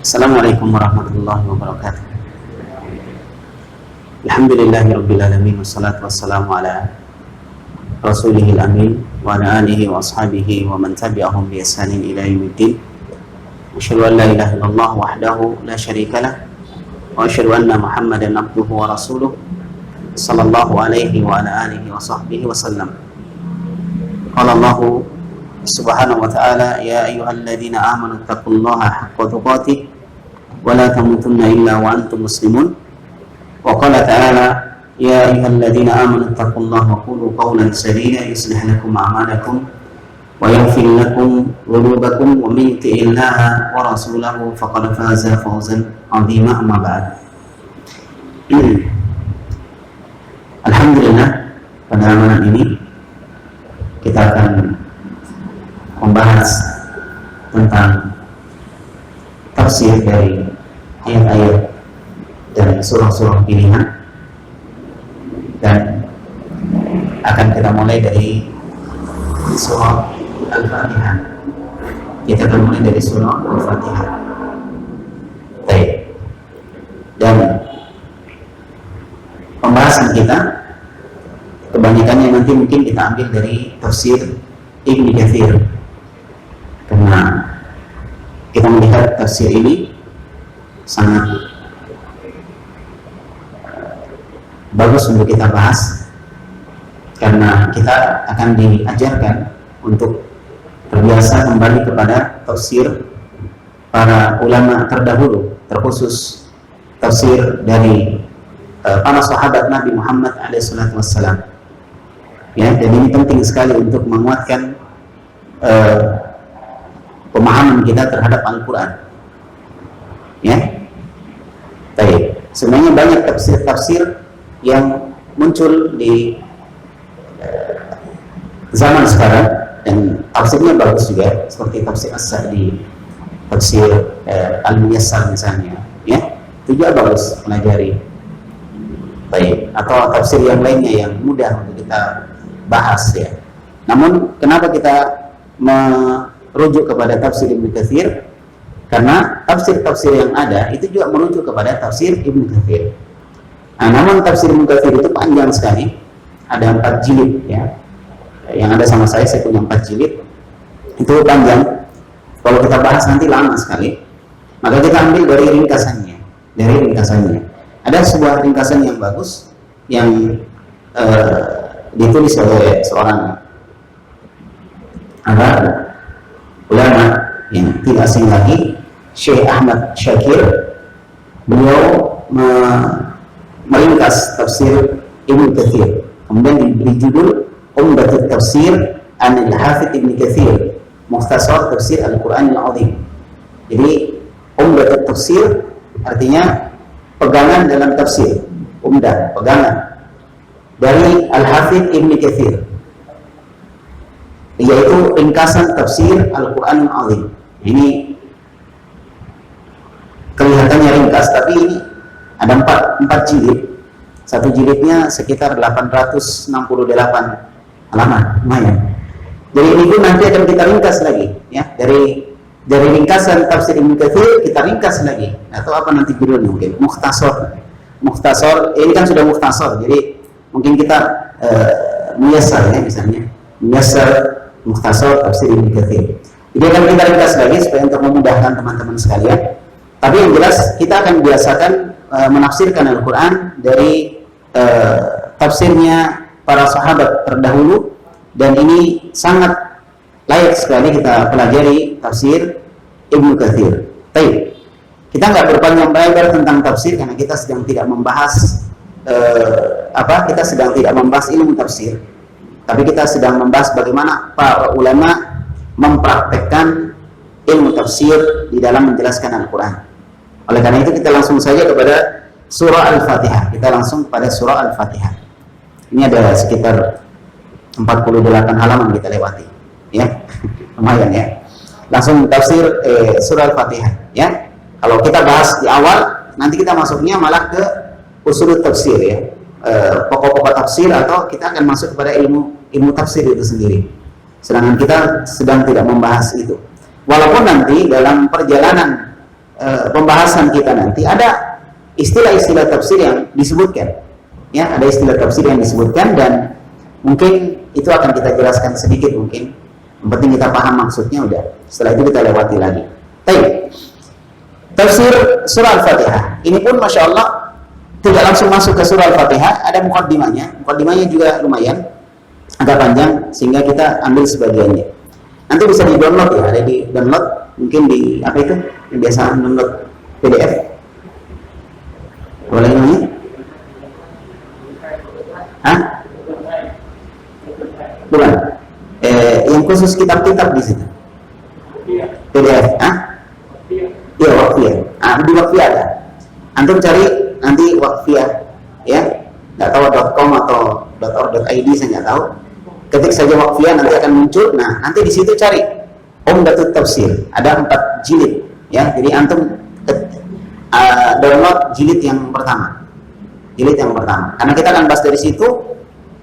Assalamualaikum warahmatullahi wabarakatuh. Alhamdulillahirabbil alamin wassalatu wassalamu ala rasulihil amin wa ala alihi wa ashabihi wa man tabi'ahum bi ihsanin ila yaumiddin. Asyhadu an la ilaha illallah wahdahu la syarika lah wa asyhadu anna Muhammadan abduhu wa rasuluh sallallahu alaihi wa ala alihi wa sahbihi wa sallam. Qala Allah subhanahu wa ta'ala, ya ayyuhalladzina amanu taqullaha haqqa tuqatih wa la tamutunna illa wa antum muslimun. Wa qala ta'ala, ya ayyuhalladzina amanu taqullaha wa qulu qawlan sadida yuslih lakum a'malakum wa yaghfir lakum dhunubakum wa may yuti'illaha wa rasulahu faqad faza fawzan 'azima. Amma ba'd. Alhamdulillah, pada malam ini kita akan membahas tentang tafsir dari ayat-ayat dari surah-surah pilihan, dan akan kita mulai dari surah Al-Fatihah. Kita akan mulai dari surah Al-Fatihah. Baik. Dan pembahasan kita kebanyakannya nanti mungkin kita ambil dari tafsir Ibnu Katsir, karena kita melihat tafsir ini sangat bagus untuk kita bahas, karena kita akan diajarkan untuk terbiasa kembali kepada tafsir para ulama terdahulu, terkhusus tafsir dari para sahabat Nabi Muhammad SAW. Ya, dan ini penting sekali untuk menguatkan pemahaman kita terhadap Al-Quran. Ya, baik. Sebenarnya banyak tafsir yang muncul di zaman sekarang, dan tafsirnya bagus juga, seperti tafsir As-Sa'di, tafsir Al-Muyassar misalnya, ya, itu juga bagus pelajari. Baik, atau tafsir yang lainnya yang mudah untuk kita bahas, ya. Namun kenapa kita merujuk kepada tafsir Ibnu Katsir? Karena tafsir-tafsir yang ada itu juga merujuk kepada tafsir Ibnu Katsir. Nah, namun tafsir Ibnu Katsir itu panjang sekali, ada 4 jilid, ya. Yang ada sama saya punya 4 jilid, itu panjang. Kalau kita bahas nanti lama sekali. Maka kita ambil dari ringkasannya. Ada sebuah ringkasan yang bagus yang ditulis oleh seorang ulama yang tidak asing lagi, Syekh Ahmad Syakir. Beliau meringkas tafsir Ibnu Katsir, kemudian diberi judul Umdatut Tafsir Anil Hafidz Ibnu Katsir, Mukhtasar Tafsir Al-Qur'anil Azim. Jadi Umdatut Tafsir artinya pegangan dalam tafsir, umdah, pegangan dari Al-Hafidz Ibnu Katsir, yaitu ringkasan tafsir Al-Qur'anil Azim. Ini kelihatannya ringkas, tapi ini ada 4 jilid. Satu jilidnya sekitar 868 halaman, lumayan. Jadi ini pun nanti akan kita ringkas lagi, ya. Dari ringkasan tafsir Ibnu Katsir kita ringkas lagi, atau apa nanti judulnya mungkin mukhtasar. Ini kan sudah mukhtasar, jadi mungkin kita muyassar, ya, misalnya muyassar mukhtasar tafsir Ibnu Katsir. Jadi akan kita ringkas lagi supaya untuk memudahkan teman-teman sekalian. Tapi yang jelas kita akan biasakan menafsirkan Al-Quran dari tafsirnya para sahabat terdahulu, dan ini sangat layak sekali kita pelajari tafsir Ibnu Katsir. Baik, kita nggak berpanjang lebar tentang tafsir karena kita sedang tidak membahas kita sedang tidak membahas ilmu tafsir, tapi kita sedang membahas bagaimana para ulama mempraktekkan ilmu tafsir di dalam menjelaskan Al-Quran. Oleh karena itu kita langsung saja kepada surah Al-Fatihah. Kita langsung pada surah Al-Fatihah. Ini ada sekitar 48 halaman kita lewati, ya. Lumayan, ya. Langsung tafsir surah Al-Fatihah, ya. Kalau kita bahas di awal, nanti kita masuknya malah ke usul tafsir, ya. Pokok-pokok tafsir, atau kita akan masuk kepada ilmu tafsir itu sendiri. Sedangkan kita sedang tidak membahas itu. Walaupun nanti dalam perjalanan pembahasan kita nanti ada istilah-istilah tafsir yang disebutkan. Ya, ada istilah tafsir yang disebutkan dan mungkin itu akan kita jelaskan sedikit mungkin. Yang penting kita paham maksudnya udah. Setelah itu kita lewati lagi. Baik. Tafsir surah Al-Fatihah. Ini pun Masya Allah tidak langsung masuk ke surah Al-Fatihah, ada mukaddimahnya. Mukaddimahnya juga lumayan agak panjang sehingga kita ambil sebagiannya. Nanti bisa di-download ya, ada di download mungkin di apa itu? Yang biasa download PDF. Boleh namanya? Hah? Bukan. Yang khusus kitab-kitab di situ. PDF, ah? Iya, Waqfiyah. Di Waqfiyah ada. Antum cari nanti Waqfiyah, ya. Nggak tahu .com atau .org.id, saya nggak tahu. Ketik saja Waqfiyah nanti akan muncul. Nah, nanti di situ cari Umdatul Tafsir. Ada 4 jilid, ya. Jadi antum download jilid yang pertama. Jilid yang pertama. Karena kita akan bahas dari situ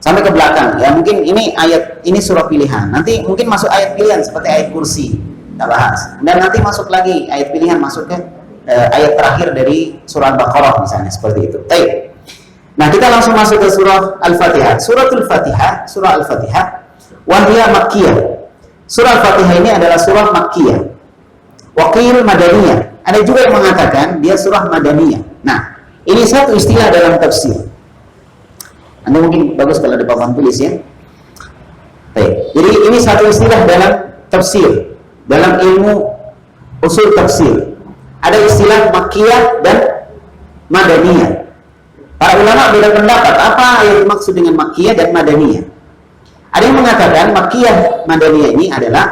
sampai ke belakang. Ya, mungkin ini ayat, ini surah pilihan. Nanti mungkin masuk ayat pilihan seperti ayat kursi. Kita bahas. Dan nanti masuk lagi ayat pilihan, masuk ke ayat terakhir dari surah Al-Baqarah misalnya, seperti itu. Baik. Nah, kita langsung masuk ke surah Al-Fatihah. Suratul Fatihah, surah Al-Fatihah, wahya Makkiyah. Surah Al-Fatihah ini adalah surah Makkiyah. Waqil Madaniyah. Ada juga yang mengatakan dia surah Madaniyah. Nah, ini satu istilah dalam tafsir. Anda mungkin bagus kalau ada papan tulis ya. Baik. Jadi ini satu istilah dalam tafsir, dalam ilmu usul tafsir. Ada istilah Makkiyah dan Madaniyah. Para ulama beda pendapat apa yang dimaksud dengan Makkiyah dan Madaniyah. Ada yang mengatakan Makkiyah Madaniyah ini adalah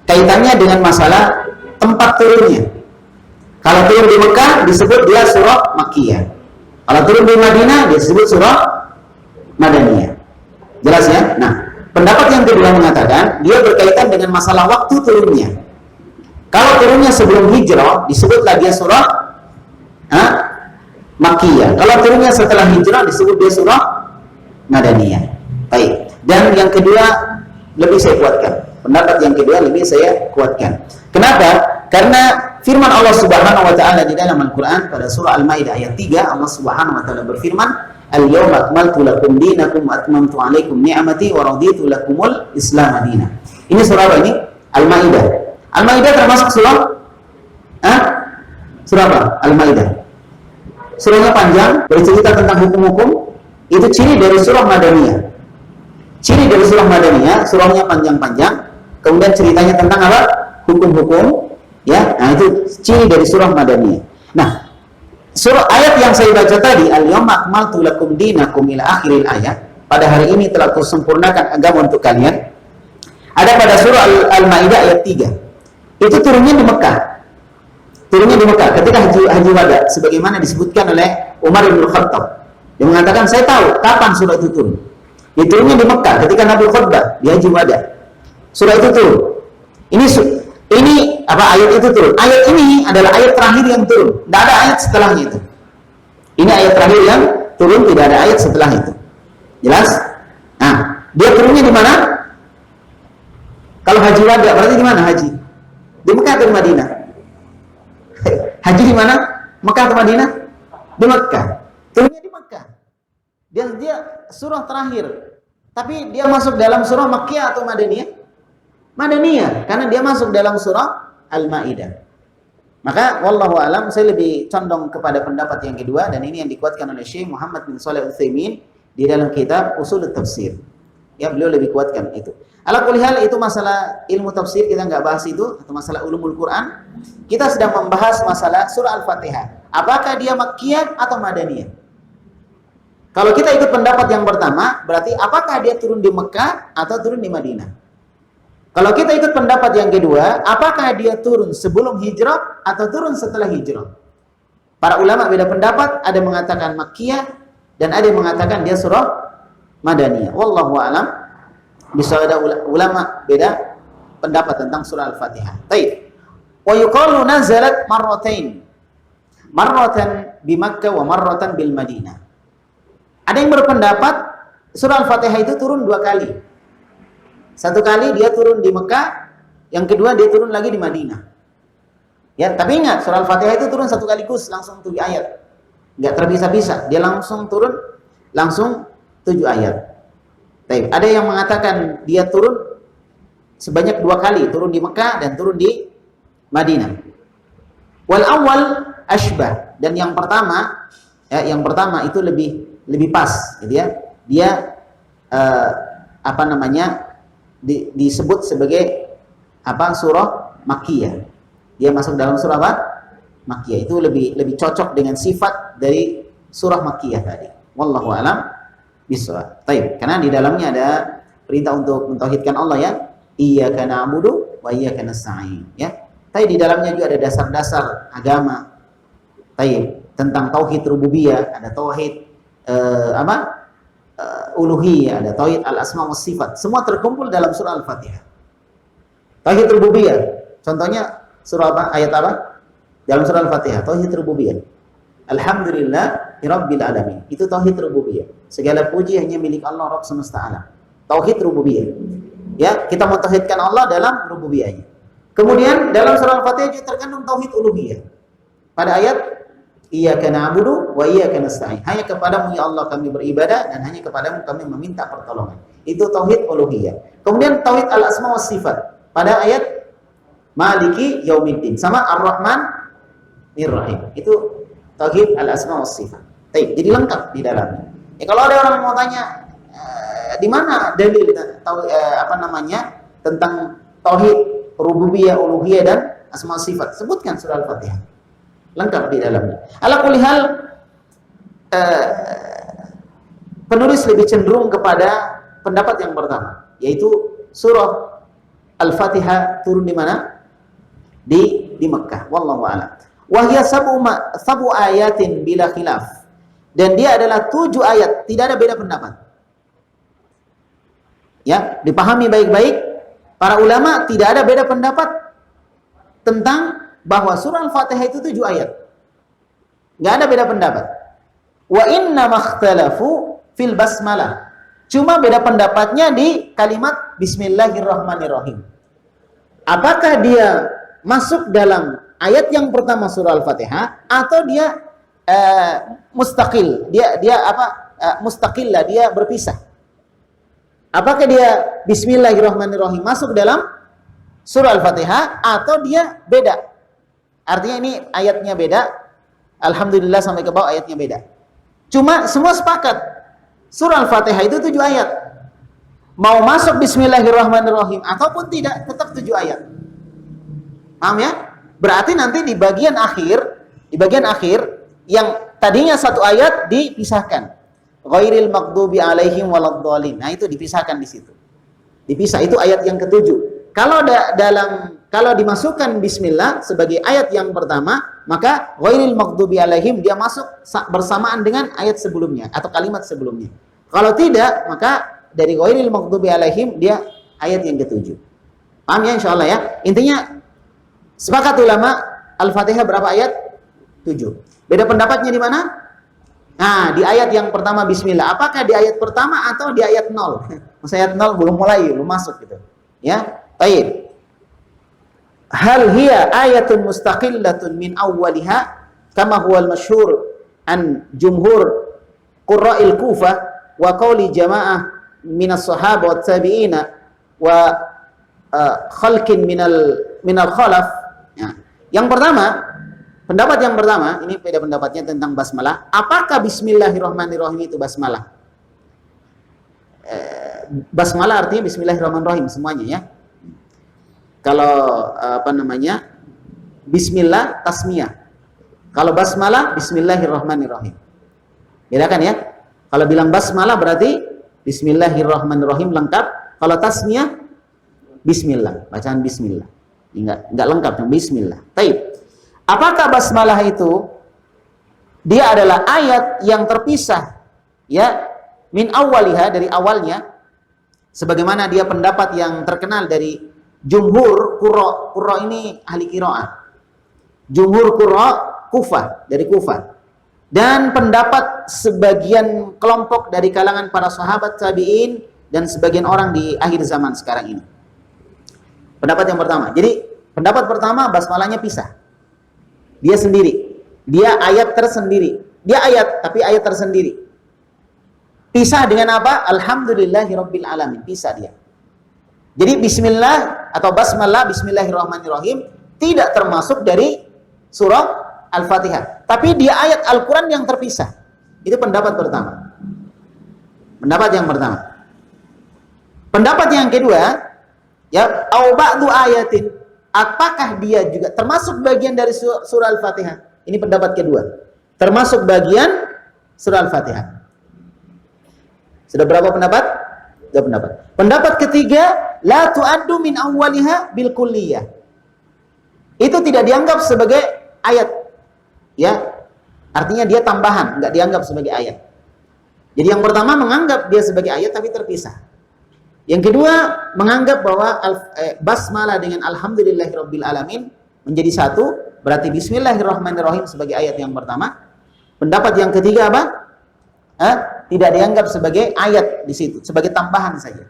kaitannya dengan masalah tempat turunnya. Kalau turun di Mekah disebut dia surah Makkiyah. Kalau turun di Madinah disebut surah Madaniyah. Jelas ya? Nah, pendapat yang kedua mengatakan dia berkaitan dengan masalah waktu turunnya. Kalau turunnya sebelum hijrah disebutlah dia surah Makkiyah. Kalau turunnya setelah hijrah disebut dia surah Madaniyah. Baik. Dan yang kedua lebih saya kuatkan. Pendapat yang kedua lebih saya kuatkan. Kenapa? Karena firman Allah Subhanahu wa taala di dalam Al-Qur'an pada surah Al-Maidah ayat 3, Allah Subhanahu wa taala berfirman, "Al-yawma akmaltu lakum dinakum wa atmamtu 'alaikum ni'mati wa raditu lakumul Islam dinan." Ini surah apa ini? Al-Maidah. Al-Maidah termasuk surah surah apa? Al-Maidah. Surahnya panjang, bercerita tentang hukum-hukum. Itu ciri dari surah Madaniyah. Ciri dari surah Madaniyah, surahnya panjang-panjang. Kemudian ceritanya tentang apa? Hukum-hukum. Ya, nah itu ciri dari surah Madaniyah. Nah, surah ayat yang saya baca tadi, "Al-yawma akmaltu lakum dinakum" ila akhiril ayat. Pada hari ini telah kusempurnakan agama untuk kalian. Ada pada surah Al-Maidah ayat 3. Itu turunnya di Mekah. Turunnya di Mekah ketika haji wada, sebagaimana disebutkan oleh Umar bin Khattab. Dia mengatakan, saya tahu kapan surah itu turun. Dia turunnya di Mekah ketika Nabi khutbah di haji wada. Surah itu turun. Ini apa ayat itu turun? Ayat ini adalah ayat terakhir yang turun. Tidak ada ayat setelahnya itu. Ini ayat terakhir yang turun, tidak ada ayat setelah itu. Jelas? Nah, dia turunnya di mana? Kalau haji wada berarti di mana haji? Di Mekah atau di Madinah? Haji di mana? Mekah atau Madinah? Di Mekah. Turunnya di Mekah. Dia surah terakhir. Tapi dia masuk dalam surah Makkiyah atau Madaniyah? Madaniyah, karena dia masuk dalam surah Al-Maidah. Maka wallahu alam, saya lebih condong kepada pendapat yang kedua, dan ini yang dikuatkan oleh Syekh Muhammad bin Shalih Al-Utsaimin di dalam kitab Ushul Tafsir. Ya, beliau lebih kuatkan itu. Ala kulli hal, itu masalah ilmu tafsir, kita nggak bahas itu, atau masalah ulumul Quran. Kita sedang membahas masalah surah Al-Fatihah. Apakah dia Makkiyah atau Madaniyah? Kalau kita ikut pendapat yang pertama, berarti apakah dia turun di Mekah atau turun di Madinah? Kalau kita ikut pendapat yang kedua, apakah dia turun sebelum hijrah atau turun setelah hijrah? Para ulama beda pendapat, ada yang mengatakan Makkiyah dan ada yang mengatakan dia surah Madaniyah. Wallahu a'lam. Bisa ada ulama beda pendapat tentang surah Al-Fatihah. Baik. Wa yuqalu nazalat marratain. Marratan bi Makkah wa marratan bil Madinah. Ada yang berpendapat surah Al-Fatihah itu turun 2 kali. Satu kali dia turun di Mekah, yang kedua dia turun lagi di Madinah. Ya, tapi ingat surah Al-Fatihah itu turun satu kaligus langsung 7 ayat. Enggak terpisah-pisah, dia langsung turun langsung 7 ayat. Baik, ada yang mengatakan dia turun sebanyak 2 kali, turun di Mekah dan turun di Madinah. Wal awal ashbah, dan yang pertama itu lebih pas, gitu ya. Dia disebut sebagai surah Makkiyah. Dia masuk dalam surah apa? Makkiyah. Itu lebih cocok dengan sifat dari surah Makkiyah tadi. Wallahu a'lam bishawab. Baik, karena di dalamnya ada perintah untuk mentauhidkan Allah ya. Iyyaka na'budu wa iyyaka nasta'in, ya. Tapi di dalamnya juga ada dasar-dasar agama. Tentang tauhid rububiyah, ada tauhid uluhiyah, ada tauhid al-asma wa sifat. Semua terkumpul dalam surah Al-Fatihah. Tauhid rububiyah, contohnya surah apa? Ayat apa? Dalam surah Al-Fatihah, tauhid rububiyah. Alhamdulillahirabbil alamin. Itu tauhid rububiyah. Segala puji hanya milik Allah Rabb semesta alam. Tauhid rububiyah. Ya, kita mentauhidkan Allah dalam rububiyahnya. Kemudian dalam surah Al-Fatihah juga terkandung tauhid uluhiyah. Pada ayat Iyyaka na'budu wa iyyaka nasta'in. Hanya kepadamu ya Allah kami beribadah dan hanya kepadamu kami meminta pertolongan. Itu tauhid uluhiyah. Kemudian tauhid al-asma wa sifat. Pada ayat Maliki Yaumiddin sama Ar-Rahman Ar-Rahim. Itu tauhid al-asma wa sifat. Jadi lengkap di dalamnya. Kalau ada orang mau tanya di mana dalil tentang tauhid rububiyah, uluhiyah dan asma sifat, sebutkan surah Al-Fatihah. Lengkap di dalamnya. Ala kulli hal, penulis lebih cenderung kepada pendapat yang pertama, yaitu surah Al-Fatihah turun di mana? Di Mekah. Wallahu a'lam. Wa hiya sab'u ayatin bila khilaf. Dan dia adalah 7 ayat, tidak ada beda pendapat. Ya, dipahami baik-baik. Para ulama tidak ada beda pendapat tentang bahwa surah Al-Fatihah itu 7 ayat. Nggak ada beda pendapat. Wa inna makhtalafu fil basmalah. Cuma beda pendapatnya di kalimat Bismillahirrahmanirrahim. Apakah dia masuk dalam ayat yang pertama surah Al-Fatihah atau dia mustaqil? Mustaqillah, dia berpisah. Apakah dia Bismillahirrahmanirrahim masuk dalam surah Al-Fatihah atau dia beda? Artinya ini ayatnya beda. Alhamdulillah sampai ke bawah ayatnya beda. Cuma semua sepakat surah Al-Fatihah itu 7 ayat. Mau masuk Bismillahirrahmanirrahim ataupun tidak, tetap 7 ayat. Paham ya? Berarti nanti di bagian akhir yang tadinya 1 ayat dipisahkan. Ghairil maghdubi alaihim waladdallin. Nah, itu dipisahkan di situ. Dipisah, itu ayat yang ke-7. Kalau dimasukkan bismillah sebagai ayat yang pertama, maka ghairil maghdubi alaihim dia masuk bersamaan dengan ayat sebelumnya atau kalimat sebelumnya. Kalau tidak, maka dari ghairil maghdubi alaihim dia ayat yang ke-7. Paham ya insyaallah ya? Intinya sepakat ulama Al-Fatihah berapa ayat? 7. Beda pendapatnya di mana? Nah, di ayat yang pertama bismillah. Apakah di ayat pertama atau di ayat 0? Maksudnya ayat 0 belum mulai, belum masuk gitu. Ya. Baik. Hal hiya ayatun mustaqillatun min awwaliha kama huwal masyhur an jumhur qurra'il Kufah wa qawli jamaah minas sahabah wa tabi'ina wa khalqin minal khalaf. Ya. Yang pertama, pendapat yang pertama, ini beda pendapatnya tentang basmalah. Apakah bismillahirrahmanirrahim itu basmalah? Basmalah artinya bismillahirrahmanirrahim semuanya ya. Kalau bismillah tasmiyah. Kalau basmalah bismillahirrahmanirrahim. Bedakan ya. Kalau bilang basmalah berarti bismillahirrahmanirrahim lengkap. Kalau tasmiyah bismillah, bacaan bismillah. Enggak lengkap dengan bismillah. Baik. Apakah basmalah itu dia adalah ayat yang terpisah ya min awwaliha, dari awalnya, sebagaimana dia pendapat yang terkenal dari jumhur qurra ini ahli qiraah. Jumhur qurra Kufah, dari Kufah. Dan pendapat sebagian kelompok dari kalangan para sahabat tabi'in dan sebagian orang di akhir zaman sekarang ini. Pendapat yang pertama. Jadi pendapat pertama basmalahnya pisah. Dia sendiri. Dia ayat tersendiri. Dia ayat, tapi ayat tersendiri. Pisah dengan apa? Alhamdulillahirabbil alamin. Pisah dia. Jadi bismillah atau basmalah, bismillahirrahmanirrahim tidak termasuk dari surah Al-Fatihah. Tapi dia ayat Al-Quran yang terpisah. Itu pendapat pertama. Pendapat yang pertama. Pendapat yang kedua, ya, au ba'du ayatin. Apakah dia juga termasuk bagian dari surah Al-Fatihah? Ini pendapat kedua. Termasuk bagian surah Al-Fatihah. Sudah berapa pendapat? Dua pendapat. Pendapat ketiga, la tu'addu min awwaliha bil kulliyah. Itu tidak dianggap sebagai ayat. Ya. Artinya dia tambahan, enggak dianggap sebagai ayat. Jadi yang pertama menganggap dia sebagai ayat tapi terpisah. Yang kedua menganggap bahwa basmalah dengan alhamdulillahirabbil alamin menjadi satu, berarti bismillahirrahmanirrahim sebagai ayat yang pertama. Pendapat yang ketiga apa? Tidak dianggap sebagai ayat di situ, sebagai tambahan saja.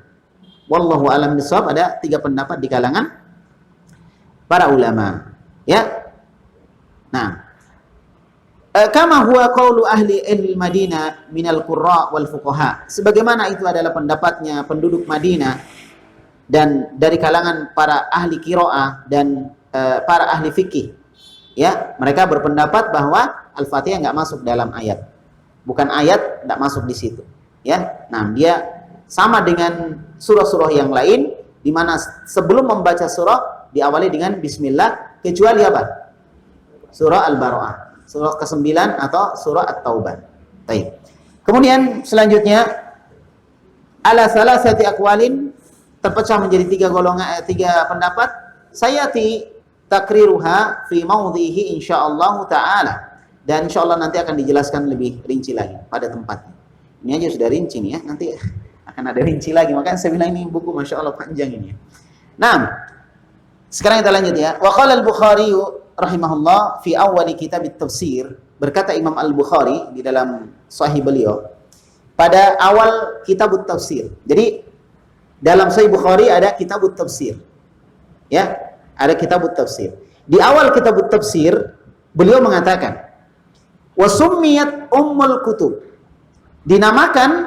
Wallahu a'lam bishawab. Ada 3 pendapat di kalangan para ulama. Ya. Nah, kama huwa qaulu ahli Madinah minal qurra wal fuqaha. Sebagaimana itu adalah pendapatnya penduduk Madinah dan dari kalangan para ahli qiraah dan para ahli fikih. Ya, mereka berpendapat bahwa Al-Fatihah enggak masuk dalam ayat. Bukan ayat, tidak masuk di situ. Ya, nah dia sama dengan surah-surah yang lain, di mana sebelum membaca surah diawali dengan Bismillah, kecuali apa? Surah Al-Bara'ah, surah ke-9 atau surah At-Taubah. Baik. Kemudian selanjutnya, ala salasati aqwalin, terpecah menjadi 3 golongan, 3 pendapat. Sayati takriruha fi maudhihi insyaallah taala. Dan insya Allah nanti akan dijelaskan lebih rinci lagi pada tempatnya. Ini aja sudah rinci nih ya, nanti akan ada rinci lagi. Makanya saya bilang ini buku Masya Allah panjang ini. Nah, sekarang kita lanjut ya. Wa qala al-Bukhari rahimahullah fi awwali kitab at-tafsir. Berkata Imam Al-Bukhari di dalam sahih beliau pada awal kitab at-tafsir. Jadi dalam sahih Bukhari ada kitab at-tafsir. Ya, ada kitab at-tafsir. Di awal kitab at-tafsir beliau mengatakan Wasummiyat Ummul Kutub. Dinamakan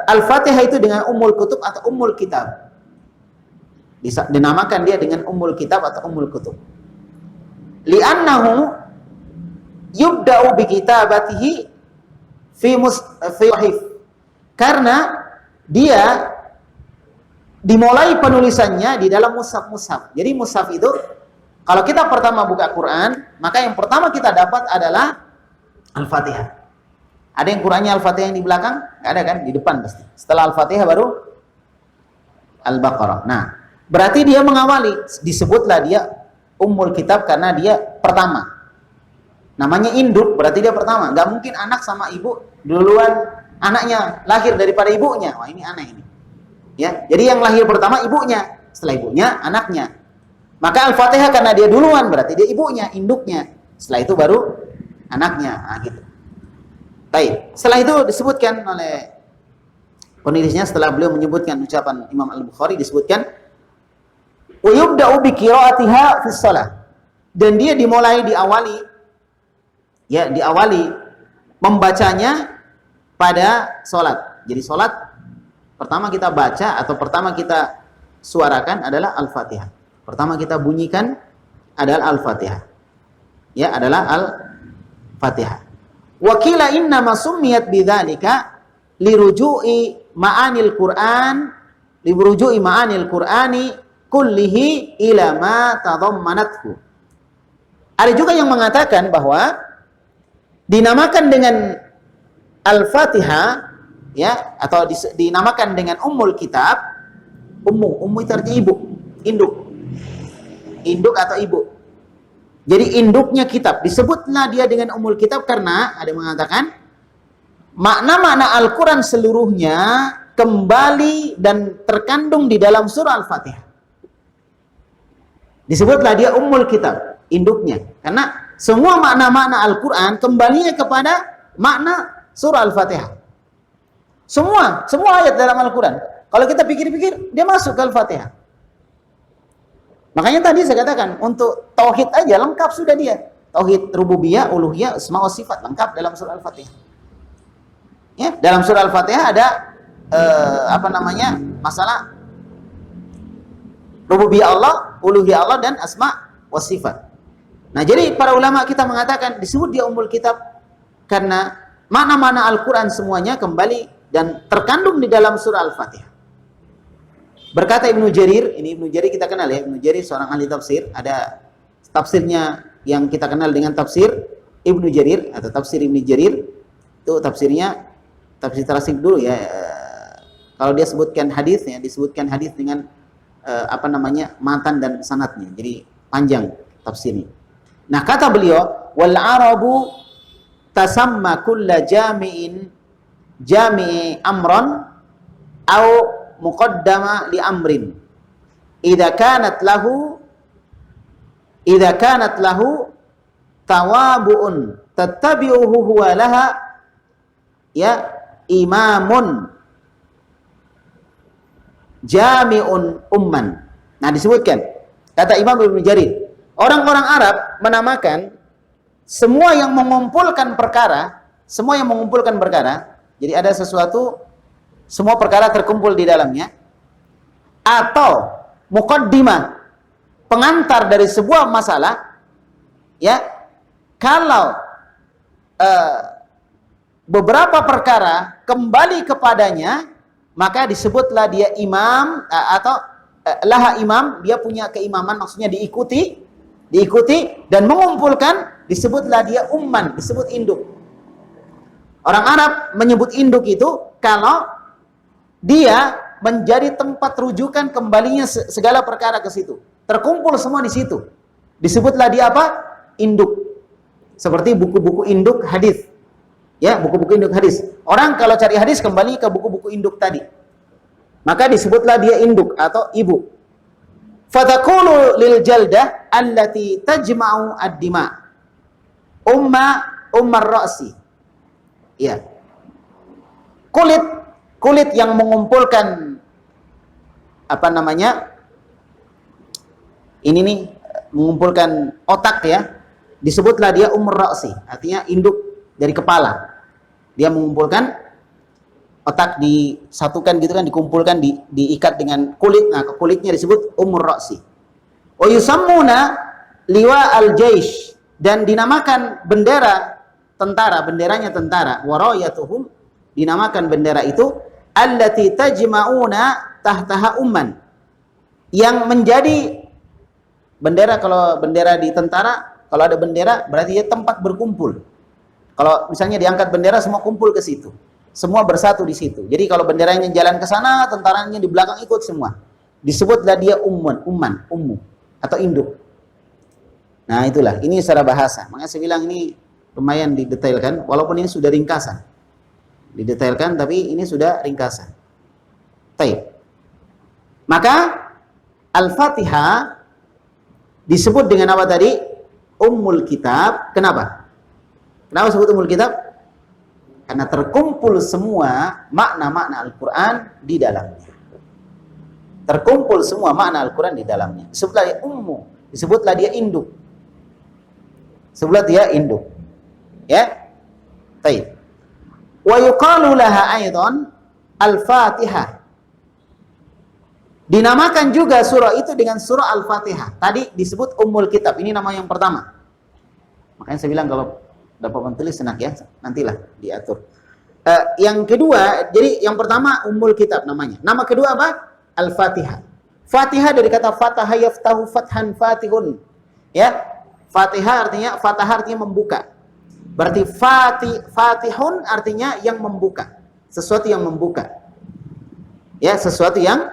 Al-Fatihah itu dengan Ummul Kutub atau Ummul Kitab. Dinamakan dia dengan Ummul Kitab atau Ummul Kutub. Li'annahu yubda'u bi kitabatihi fi wahif. Karena dia dimulai penulisannya di dalam mushaf-mushaf. Jadi mushaf itu kalau kita pertama buka Quran, maka yang pertama kita dapat adalah Al-Fatihah. Ada yang Qurannya Al-Fatihah yang di belakang? Nggak ada kan? Di depan pasti. Setelah Al-Fatihah baru Al-Baqarah. Nah, berarti dia mengawali. Disebutlah dia Ummul Kitab karena dia pertama. Namanya induk, berarti dia pertama. Nggak mungkin anak sama ibu duluan anaknya lahir daripada ibunya. Wah, ini aneh ini. Ya, jadi yang lahir pertama ibunya, setelah ibunya anaknya. Maka Al-Fatihah karena dia duluan berarti dia ibunya, induknya. Setelah itu baru anaknya. Nah, gitu. Baik. Setelah itu disebutkan oleh penulisnya setelah beliau menyebutkan ucapan Imam Al-Bukhari disebutkan wa yubda'u bi qira'atiha fi shalah. Dan dia diawali membacanya pada salat. Jadi salat pertama kita baca atau pertama kita suarakan adalah Al-Fatihah. Pertama kita bunyikan adalah Al-Fatihah. Ya, adalah Al-Fatihah. Wa qila inna ma summiyat bidzalika liruju'i ma'anil Qur'an, liruju'i ma'anil Qur'ani kullihi ila ma tadammanathu. Ada juga yang mengatakan bahwa dinamakan dengan Al-Fatihah ya atau dinamakan dengan Ummul Kitab. Ummu itu artinya ibu, induk atau ibu. Jadi induknya kitab. Disebutlah dia dengan Ummul Kitab karena ada yang mengatakan makna-makna Al-Quran seluruhnya kembali dan terkandung di dalam surah Al-Fatihah. Disebutlah dia Ummul Kitab, induknya. Karena semua makna-makna Al-Quran kembalinya kepada makna surah Al-Fatihah. Semua ayat dalam Al-Quran. Kalau kita pikir-pikir, dia masuk ke Al-Fatihah. Makanya tadi saya katakan, untuk tauhid aja lengkap sudah dia. Tauhid rububiyah, uluhiyah, asma wa sifat lengkap dalam surah Al-Fatihah. Ya, dalam surah Al-Fatihah ada masalah rububiyah Allah, uluhiyah Allah, dan asma wa sifat. Nah, jadi para ulama kita mengatakan disebut dia ummul kitab karena mana-mana Al-Quran semuanya kembali dan terkandung di dalam surah Al-Fatihah. Berkata Ibnu Jarir, ini Ibnu Jarir kita kenal ya, Ibnu Jarir seorang ahli tafsir, ada tafsirnya yang kita kenal dengan tafsir Ibnu Jarir atau tafsir Ibnu Jarir, itu tafsirnya tafsir terasik dulu ya. Kalau dia sebutkan hadisnya, disebutkan hadis dengan matan dan sanadnya, jadi panjang tafsirnya. Nah, kata beliau, wal arabu tasamma kulla jami'i amran au muqaddama li amrin idza kanat lahu tawabu'un tattabi'uhu huwa laha ya imamun jami'un umman. Nah, disebutkan kata Imam Ibnu Jarir, orang-orang Arab menamakan semua yang mengumpulkan perkara, jadi ada sesuatu, semua perkara terkumpul di dalamnya, atau muqaddimah, pengantar dari sebuah masalah, ya, kalau beberapa perkara kembali kepadanya, maka disebutlah dia imam, atau laha imam, dia punya keimaman, maksudnya diikuti dan mengumpulkan, disebutlah dia umman, disebut induk. Orang Arab menyebut induk itu kalau dia menjadi tempat rujukan kembalinya segala perkara ke situ. Terkumpul semua di situ. Disebutlah dia apa? Induk. Seperti buku-buku induk hadis. Ya, buku-buku induk hadis. Orang kalau cari hadis kembali ke buku-buku induk tadi. Maka disebutlah dia induk atau ibu. Fatakulu lil jaldah allati tajma'u ad-dima ummar ra'si. Ya. Kulit yang mengumpulkan ini nih, mengumpulkan otak ya, disebutlah dia ummar ra'si, artinya induk dari kepala. Dia mengumpulkan otak, disatukan gitu kan, dikumpulkan, diikat dengan kulit. Nah, kulitnya disebut ummur ra'si. Wa yusammuna liwa al-jaish, dan dinamakan bendera tentara, benderanya tentara, wa rayatuhum, dinamakan bendera itu allati tajma'una tahtaha umman, yang menjadi bendera. Kalau bendera di tentara, kalau ada bendera berarti dia tempat berkumpul. Kalau misalnya diangkat bendera, semua kumpul ke situ. Semua bersatu di situ. Jadi kalau benderanya jalan ke sana, tentaranya di belakang ikut semua. Disebutlah dia ummu atau induk. Nah, itulah. Ini secara bahasa. Makanya saya bilang ini lumayan didetailkan, walaupun ini sudah ringkasan. Didetailkan, tapi ini sudah ringkasan. Baik. Maka Al-Fatihah disebut dengan apa tadi? Ummul Kitab. Kenapa? Kenapa disebut Ummul Kitab? Karena terkumpul semua makna-makna Al-Quran di dalamnya. Terkumpul semua makna Al-Quran di dalamnya. Disebutlah dia ummu, disebutlah dia induk. Disebutlah dia induk. Ya? Baik. Wa yuqalu laha aidan Al-Fatihah. Dinamakan juga surah itu dengan surah Al-Fatihah. Tadi disebut Ummul Kitab. Ini nama yang pertama. Makanya saya bilang kalau dapat menulis enak ya, nantilah diatur. Yang kedua, jadi yang pertama Ummul Kitab namanya. Nama kedua apa? Al-Fatihah. Fatihah dari kata fataha yaftahu fathan fatihun. Ya, Fatihah artinya membuka. Berarti fatihun artinya yang membuka. Sesuatu yang membuka. Ya, sesuatu yang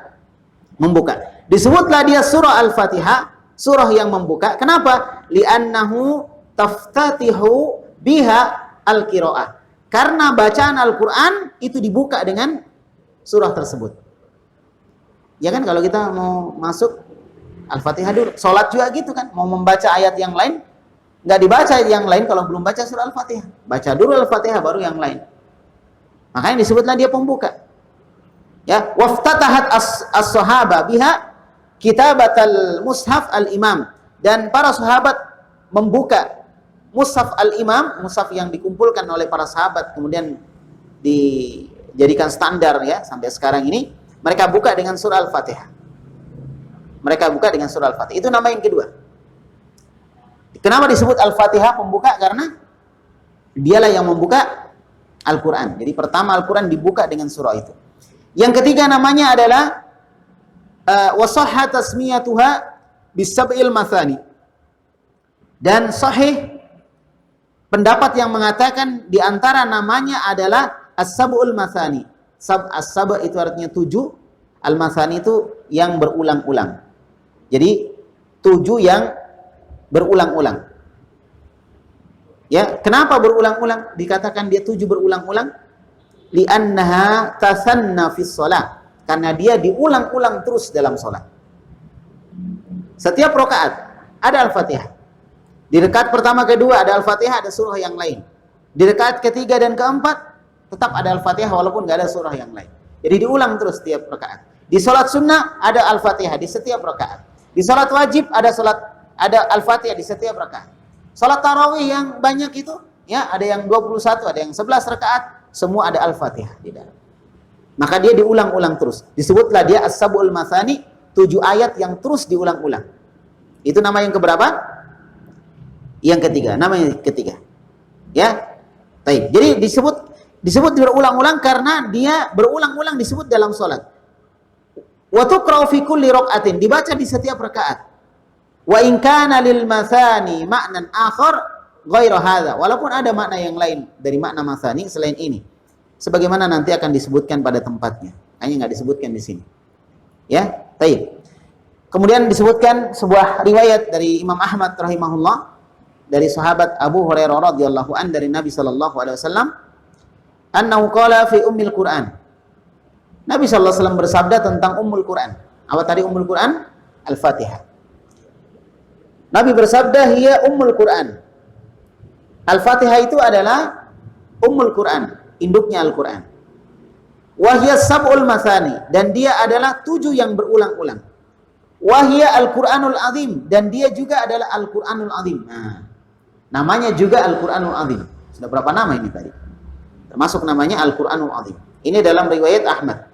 membuka. Disebutlah dia surah Al-Fatihah, surah yang membuka. Kenapa? Li'annahu taftatihu biha al-qiraah. Karena bacaan Al-Quran itu dibuka dengan surah tersebut. Ya kan, kalau kita mau masuk Al-Fatihah dulu, sholat juga gitu kan, mau membaca ayat yang lain, nggak dibaca ayat yang lain kalau belum baca surah Al-Fatihah. Baca dulu Al-Fatihah baru yang lain. Makanya disebutlah dia pembuka. Ya, waftatahat as-sahaba biha kitabatal mushaf al-imam, dan para sahabat membuka mushaf al-imam, mushaf yang dikumpulkan oleh para sahabat kemudian dijadikan standar ya sampai sekarang ini, mereka buka dengan surah Al-Fatihah. Mereka buka dengan surah Al-Fatihah. Itu nama yang kedua. Kenapa disebut Al-Fatihah pembuka? Karena dialah yang membuka Al-Quran. Jadi pertama Al-Quran dibuka dengan surah itu. Yang ketiga namanya adalah wasahha tasmiyatuha bisab'il mathani. Dan sahih pendapat yang mengatakan di antara namanya adalah as-sab'ul mathani. As-sab' itu artinya 7, al-mathani itu yang berulang-ulang. Jadi 7 yang berulang-ulang. Ya, kenapa berulang-ulang? Dikatakan dia 7 berulang-ulang. Li'annaha tasanna fis shalah. Karena dia diulang-ulang terus dalam salat. Setiap rakaat ada Al-Fatihah. Di rakaat pertama, kedua ada Al-Fatihah, ada surah yang lain. Di rakaat ketiga dan keempat tetap ada Al-Fatihah walaupun enggak ada surah yang lain. Jadi diulang terus setiap rakaat. Di salat sunnah ada Al-Fatihah di setiap rakaat. Di salat wajib ada Al-Fatihah di setiap rakaat. Salat tarawih yang banyak itu, ya, ada yang 21, ada yang 11 rakaat, semua ada Al-Fatihah di dalam. Maka dia diulang-ulang terus. Disebutlah dia as-sab'ul mathani, 7 ayat yang terus diulang-ulang. Itu nama yang keberapa? Yang ketiga, nama yang ketiga. Ya. Baik. Jadi disebut berulang-ulang karena dia berulang-ulang disebut dalam salat. Wa tuqra'u fi kulli raka'atin, dibaca di setiap rakaat. Wa in kana lil mathani ma'nan akhar ghairu hadza, walaupun ada makna yang lain dari makna mathani selain ini, sebagaimana nanti akan disebutkan pada tempatnya, hanya enggak disebutkan di sini. Ya, baik. Kemudian disebutkan sebuah riwayat dari Imam Ahmad rahimahullah dari sahabat Abu Hurairah radhiyallahu an dari Nabi sallallahu alaihi wasallam, annahu qala fi ummil Quran. Nabi sallallahu alaihi wasallam bersabda tentang Ummul Quran. Apa tadi Ummul Quran? Al-Fatihah. Nabi bersabda, hiya Ummul Quran. Al-Fatihah itu adalah Ummul Quran, induknya Al-Quran. Wahya sab'ul mathani, dan dia adalah 7 yang berulang-ulang. Wahya Al-Quranul Azim, dan dia juga adalah Al-Quranul Azim. Nah, namanya juga Al-Quranul Azim. Sudah berapa nama ini tadi? Termasuk namanya Al-Quranul Azim. Ini dalam riwayat Ahmad.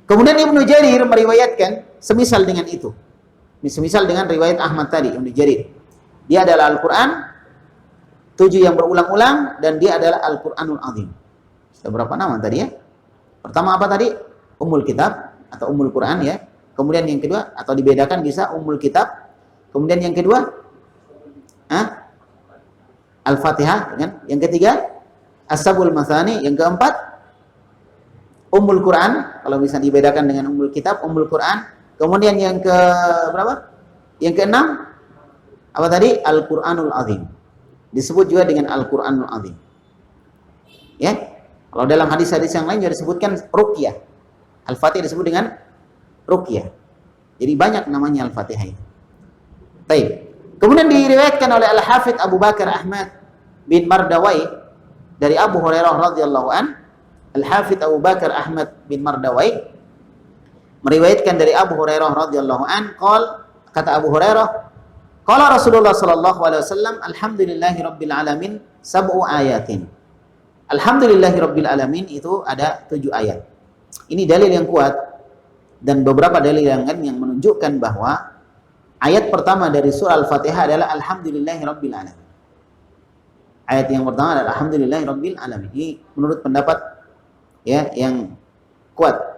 Kemudian Ibnu Jarir meriwayatkan semisal dengan itu. Semisal dengan riwayat Ahmad tadi, Ibnu Jarir. Dia adalah Al-Quran, 7 yang berulang-ulang, dan dia adalah Al-Quranul Azim. Sudah berapa nama tadi ya? Pertama apa tadi? Ummul Kitab atau Ummul Quran ya. Kemudian yang kedua, atau dibedakan bisa Ummul Kitab. Kemudian yang kedua, Al-Fatihah. Yang ketiga, As-Sab'ul Mathani. Yang keempat, Ummul Quran. Kalau bisa dibedakan dengan Ummul Kitab, Ummul Quran. Kemudian yang ke berapa? Yang keenam, apa tadi? Al-Quranul Azim. Disebut juga dengan Al-Quranul Azim. Ya. Kalau dalam hadis-hadis yang lain juga disebutkan Ruqyah. Al-Fatihah disebut dengan Ruqyah. Jadi banyak namanya Al-Fatihah. Baik. Kemudian diriwayatkan oleh Al-Hafidz Abu Bakar Ahmad bin Mardawai dari Abu Hurairah radhiyallahu an. Al-Hafidz Abu Bakar Ahmad bin Mardawai meriwayatkan dari Abu Hurairah radhiyallahu an, kata Abu Hurairah, qala Rasulullah sallallahu alaihi wasallam, alhamdulillahirabbil alamin sab'u ayatin. Alhamdulillahirabbil alamin itu ada 7 ayat. Ini dalil yang kuat dan beberapa dalil yang lain yang menunjukkan bahwa ayat pertama dari surah Al-Fatihah adalah alhamdulillahirabbil alamin. Ayat yang pertama adalah alhamdulillahirabbil alamin. Ini menurut pendapat ya yang kuat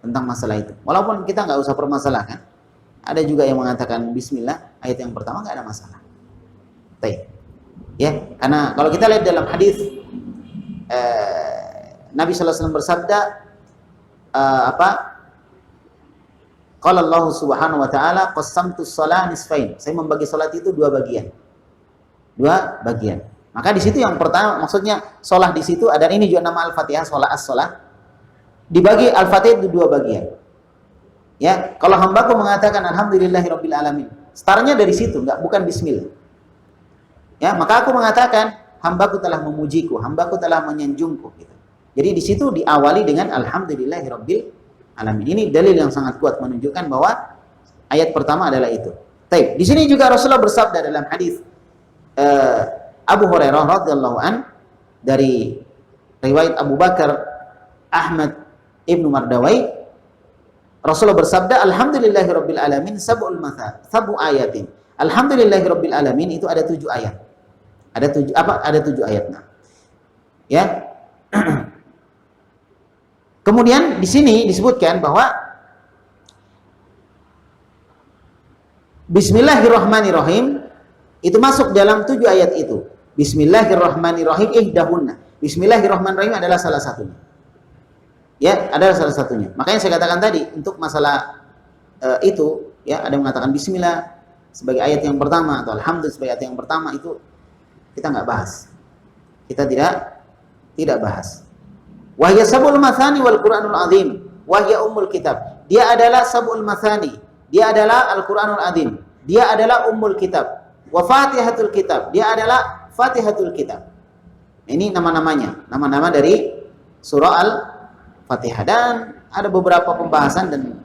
tentang masalah itu. Walaupun kita nggak usah permasalahkan. Ada juga yang mengatakan bismillah, ayat yang pertama nggak ada masalah. Baik. Ya, karena kalau kita lihat dalam hadis Nabi sallallahu alaihi wasallam bersabda qala Allah Subhanahu wa taala qassamtus shalah nisfain. Saya membagi salat itu 2 bagian. 2 bagian. Maka di situ yang pertama maksudnya shalah di situ ada, ini juga nama Al-Fatihah, shalah as-shalah. Dibagi Al-Fatihah itu 2 bagian. Ya, kalau hambaku mengatakan alhamdulillahirabbil alamin, startnya dari situ, bukan bismillah. Ya, maka aku mengatakan hambaku telah memujiku, hambaku telah menyanjungku gitu. Jadi di situ diawali dengan alhamdulillahirabbil alamin. Ini dalil yang sangat kuat menunjukkan bahwa Ayat pertama adalah itu. Taib. Di sini juga Rasulullah bersabda dalam hadis Abu Hurairah radhiyallahu an dari riwayat Abu Bakar Ahmad Ibnu Mardawai, Rasulullah bersabda, alhamdulillahirabbil alamin sab'ul matha, sab'u ayatin. Alhamdulillahirabbil alamin itu ada 7 ayat. Ada 7 ayat. Nah. Ya. Kemudian di sini disebutkan bahwa Bismillahirrahmanirrahim itu masuk dalam 7 ayat itu. Bismillahirrahmanirrahim ihdahunna. Bismillahirrahmanirrahim adalah salah satunya. Ya, adalah salah satunya. Makanya saya katakan tadi untuk masalah itu, ya, ada yang mengatakan Bismillah sebagai ayat yang pertama atau Alhamdulillah sebagai ayat yang pertama, itu kita nggak bahas. Kita tidak bahas. Wahya sab'ul mathani wal Qur'anul azim. Wahya ummul kitab. Dia adalah sab'ul mathani. Dia adalah Al-Qur'anul azim. Dia adalah ummul kitab. Wa fatihatul kitab. Dia adalah fatihatul kitab. Ini nama-namanya. Nama-nama dari surah Al-Fatihah. Dan ada beberapa pembahasan dan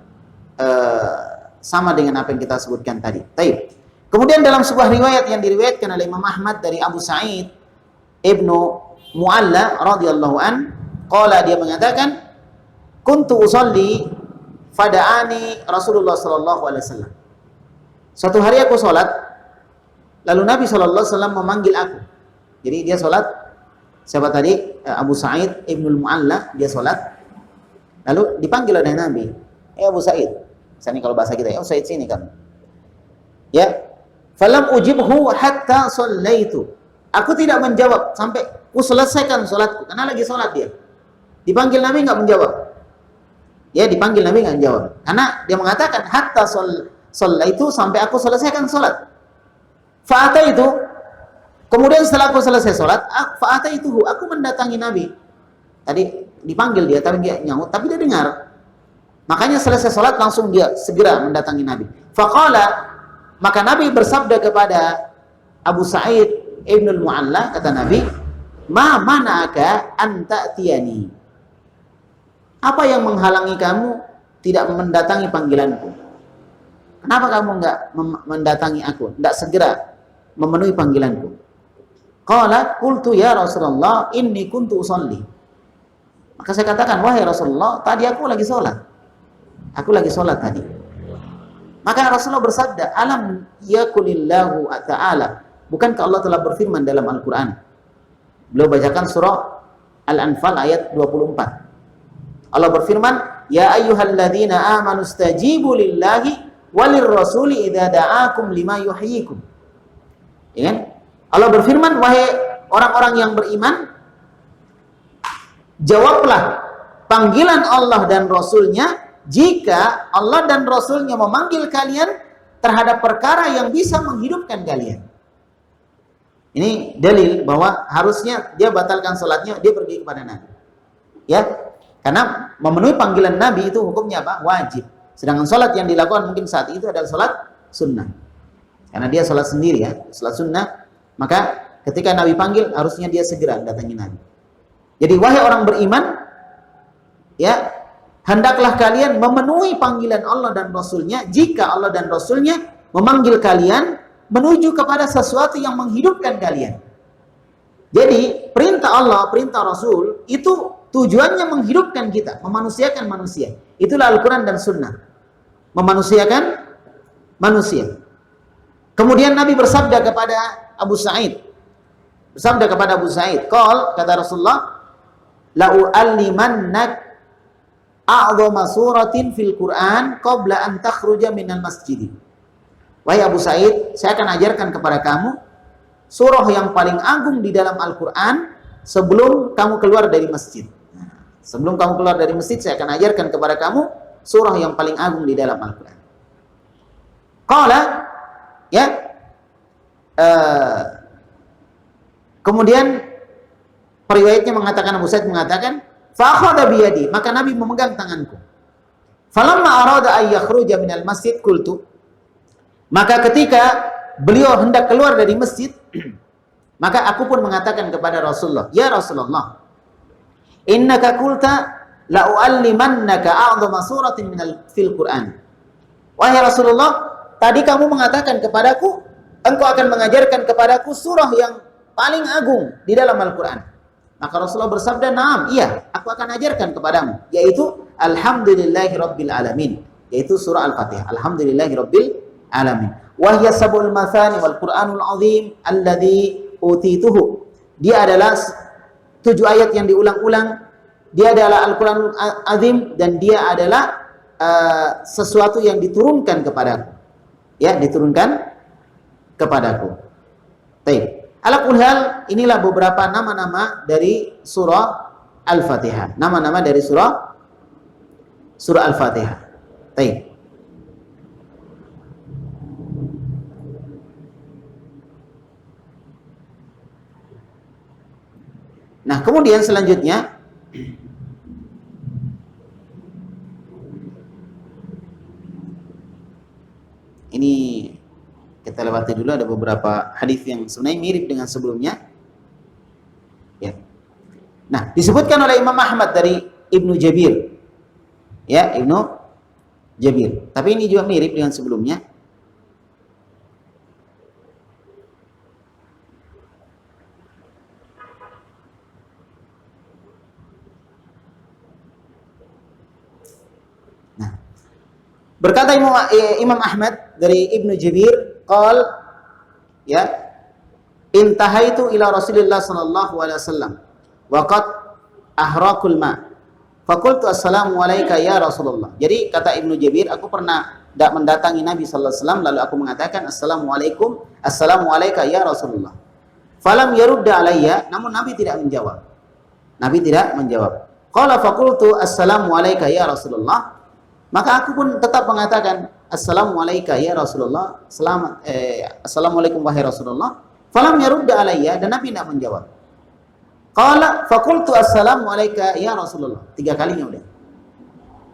sama dengan apa yang kita sebutkan tadi. Taib. Kemudian dalam sebuah riwayat yang diriwayatkan oleh Imam Ahmad dari Abu Sa'id Ibnu Mu'alla radhiyallahu an, qala, dia mengatakan, kuntu usolli fada'ani Rasulullah sallallahu alaihi wasallam. Suatu hari aku salat, lalu Nabi sallallahu alaihi wasallam memanggil aku. Jadi dia salat, siapa tadi? Abu Sa'id Ibnu Mu'alla, dia salat. Lalu dipanggil oleh Nabi, Abu Sa'id. Misalnya kalau bahasa kita, Abu Sa'id sini kan. Ya. Falam ujibhu hatta shallaitu. Aku tidak menjawab sampai ku selesaikan salatku, karena lagi salat dia. Dipanggil Nabi enggak menjawab. Ya, dipanggil Nabi enggak menjawab. Karena dia mengatakan hatta shallaitu, sampai aku selesaikan salat. Fa'ata itu, kemudian setelah aku selesai salat, fa'ata itu aku mendatangi Nabi. Tadi dipanggil dia tapi dia nyaut, tapi dia dengar. Makanya selesai salat langsung dia segera mendatangi Nabi. Faqala, maka Nabi bersabda kepada Abu Sa'id Ibnul Mu'alla, kata Nabi, ma mana'aka an ta'tiyani. Apa yang menghalangi kamu tidak mendatangi panggilanku? Kenapa kamu enggak mendatangi aku? Enggak segera memenuhi panggilanku? Qala qultu ya Rasulullah inni kuntu usolli. Maka saya katakan, wahai Rasulullah, tadi aku lagi sholat. Aku lagi sholat tadi. Maka Rasulullah bersabda, alam yakulillahu ta'ala, bukankah Allah telah berfirman dalam Al-Quran? Beliau bacakan surah Al-Anfal ayat 24. Allah berfirman, ya ayyuhalladzina amanu stajibu lillahi walir rasuli idza da'akum lima yuhyikum. Ya kan? Allah berfirman, wahai orang-orang yang beriman, jawablah panggilan Allah dan Rasulnya jika Allah dan Rasulnya memanggil kalian terhadap perkara yang bisa menghidupkan kalian. Ini dalil bahwa harusnya dia batalkan salatnya, dia pergi kepada Nabi. Ya, karena memenuhi panggilan Nabi itu hukumnya apa? Wajib. Sedangkan salat yang dilakukan mungkin saat itu adalah salat sunnah. Karena dia salat sendiri ya, salat sunnah. Maka ketika Nabi panggil, harusnya dia segera datangi Nabi. Jadi wahai orang beriman, ya, hendaklah kalian memenuhi panggilan Allah dan Rasulnya jika Allah dan Rasulnya memanggil kalian menuju kepada sesuatu yang menghidupkan kalian. Jadi perintah Allah, perintah Rasul itu tujuannya menghidupkan kita, memanusiakan manusia. Itulah Al-Quran dan Sunnah, memanusiakan manusia. Kemudian Nabi bersabda kepada Abu Sa'id, kata Rasulullah, la'u'allimannak a'dhama suratin fil Qur'an qabla an takhruja minal masjid. Wahai Abu Sa'id, saya akan ajarkan kepada kamu surah yang paling agung di dalam Al-Qur'an sebelum kamu keluar dari masjid. Sebelum kamu keluar dari masjid, saya akan ajarkan kepada kamu surah yang paling agung di dalam Al-Qur'an. Qala, ya, kemudian periwayatnya mengatakan, Abu Sa'id mengatakan, fa'akhadha biyadi, maka Nabi memegang tanganku. Falamma arada ay yakhruja minal masjid qultu, maka ketika beliau hendak keluar dari masjid, maka aku pun mengatakan kepada Rasulullah, ya Rasulullah, innaka qulta la u'allimannaka a'dhama suratin minal fil Qur'an. Wahai Rasulullah, tadi kamu mengatakan kepadaku, engkau akan mengajarkan kepadaku surah yang paling agung di dalam Al-Quran. Maka Rasulullah bersabda, "Naam, iya, aku akan ajarkan kepadamu, yaitu Alhamdulillahirabbil alamin," yaitu surah Al-Fatihah. Alhamdulillahirabbil alamin. Wa hiya sab'ul mathani wal Qur'anul azim alladzi utituhu. Dia adalah 7 ayat yang diulang-ulang. Dia adalah Al-Qur'anul azim dan dia adalah sesuatu yang diturunkan kepadaku. Ya, diturunkan kepadaku. Baik. Ala kulli hal, inilah beberapa nama-nama dari surah Al-Fatihah. Nama-nama dari surah Al-Fatihah. Baik. Nah, kemudian selanjutnya ini kita lewati dulu, ada beberapa hadis yang sebenarnya mirip dengan sebelumnya. Ya. Nah, disebutkan oleh Imam Ahmad dari Ibnu Jabir. Ya, Ibnu Jabir. Tapi ini juga mirip dengan sebelumnya. Nah, berkata Imam Ahmad dari Ibnu Jabir, qal, ya, intahaitu ila Rasulillah sallallahu alaihi wasallam wa qad ahraqul ma. Faqultu assalamu alayka ya Rasulullah. Jadi kata Ibnu Jabir, aku pernah mendatangi Nabi sallallahu alaihi wasallam lalu aku mengatakan assalamu alayka ya Rasulullah. Falam yarudda alayya, namun Nabi tidak menjawab. Nabi tidak menjawab. Qala faqultu assalamu alayka ya Rasulullah. Maka aku pun tetap mengatakan assalamualaikum ya Rasulullah, assalamualaikum wahai Rasulullah. Falam yarudda alayya, dan Nabi tidak menjawab. Qala faqultu assalamualaikum ya Rasulullah. 3 kalinya udah.